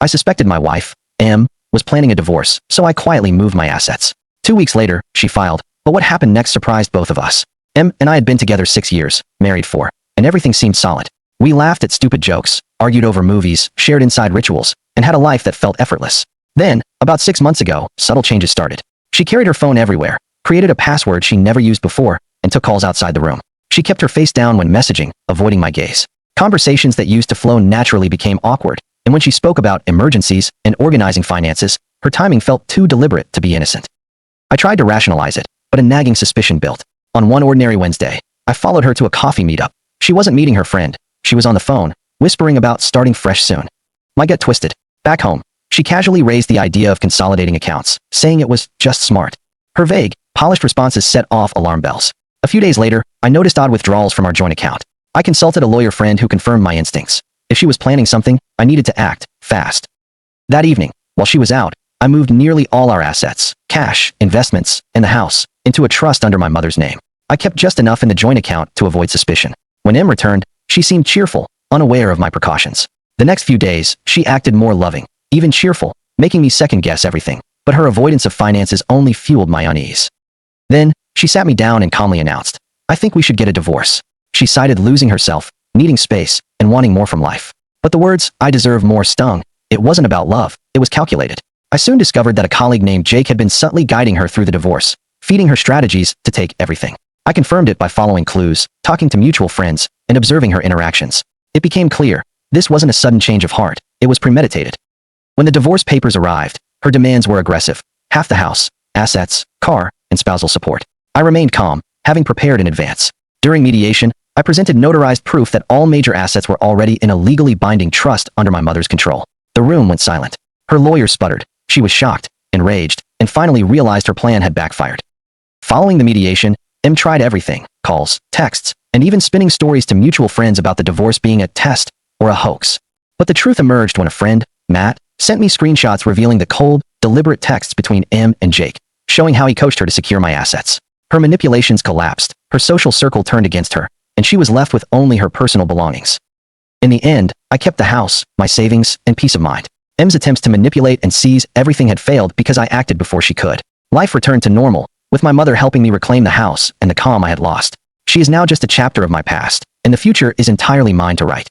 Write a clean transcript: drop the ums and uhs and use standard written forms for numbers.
I suspected my wife, M, was planning a divorce, so I quietly moved my assets. 2 weeks later, she filed, but what happened next surprised both of us. M and I had been together 6 years, married 4, and everything seemed solid. We laughed at stupid jokes, argued over movies, shared inside rituals, and had a life that felt effortless. Then, about 6 months ago, subtle changes started. She carried her phone everywhere, created a password she never used before, and took calls outside the room. She kept her face down when messaging, avoiding my gaze. Conversations that used to flow naturally became awkward, and when she spoke about emergencies and organizing finances, her timing felt too deliberate to be innocent. I tried to rationalize it, but a nagging suspicion built. On one ordinary Wednesday, I followed her to a coffee meetup. She wasn't meeting her friend. She was on the phone, whispering about starting fresh soon. My gut twisted. Back home, she casually raised the idea of consolidating accounts, saying it was just smart. Her vague, polished responses set off alarm bells. A few days later, I noticed odd withdrawals from our joint account. I consulted a lawyer friend who confirmed my instincts. If she was planning something, I needed to act fast. That evening, while she was out, I moved nearly all our assets, cash, investments, and the house, into a trust under my mother's name. I kept just enough in the joint account to avoid suspicion. When M returned, she seemed cheerful, unaware of my precautions. The next few days, she acted more loving, even cheerful, making me second-guess everything, but her avoidance of finances only fueled my unease. Then, she sat me down and calmly announced, "I think we should get a divorce." She cited losing herself, needing space, and wanting more from life. But the words, "I deserve more," stung. It wasn't about love, it was calculated. I soon discovered that a colleague named Jake had been subtly guiding her through the divorce, feeding her strategies to take everything. I confirmed it by following clues, talking to mutual friends, and observing her interactions. It became clear, this wasn't a sudden change of heart, it was premeditated. When the divorce papers arrived, her demands were aggressive. Half the house, assets, car, and spousal support. I remained calm, having prepared in advance. During mediation, I presented notarized proof that all major assets were already in a legally binding trust under my mother's control. The room went silent. Her lawyer sputtered. She was shocked, enraged, and finally realized her plan had backfired. Following the mediation, M tried everything, calls, texts, and even spinning stories to mutual friends about the divorce being a test or a hoax. But the truth emerged when a friend, Matt, sent me screenshots revealing the cold, deliberate texts between M and Jake, showing how he coached her to secure my assets. Her manipulations collapsed, her social circle turned against her, and she was left with only her personal belongings. In the end, I kept the house, my savings, and peace of mind. M's attempts to manipulate and seize everything had failed because I acted before she could. Life returned to normal, with my mother helping me reclaim the house and the calm I had lost. She is now just a chapter of my past, and the future is entirely mine to write.